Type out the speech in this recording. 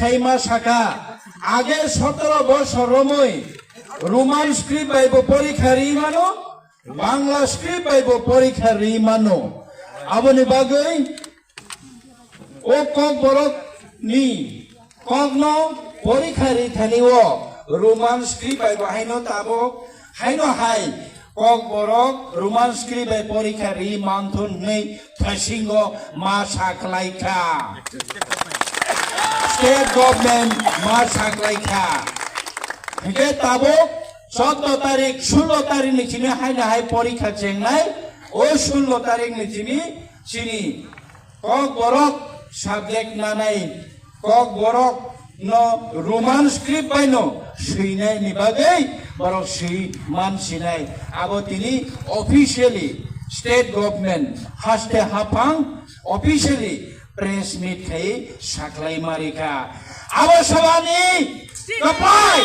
Khaimah শাখা আগে 17 বছর রমই রোমান স্ক্রিপ্ট পাইব পরীক্ষা রি মানো বাংলা স্ক্রিপ্ট পাইব পরীক্ষা রি মানো আবনি বাগৈ ও কক বরক নি কক ন পরীক্ষা রি থানিও রোমান স্ক্রিপ্ট পাইব হাইনো তাবো হাইনো হাই কক বরক রোমান স্ক্রিপ্ট পাই পরীক্ষা রি মানথুন নেই থাসিঙ্গ মা সাকলাইখা State government mas saklaikha hege tabo 14 tarik 16 tarik ni chini haina hai porikha chengnai o 16 tarik ni chini chini kok borok subject nanai kok borok no roman script paino suinai ni bagai borok sui man sinai abo tini officially state government haste hapang officially press meet khai saklai marika abo sabani kapai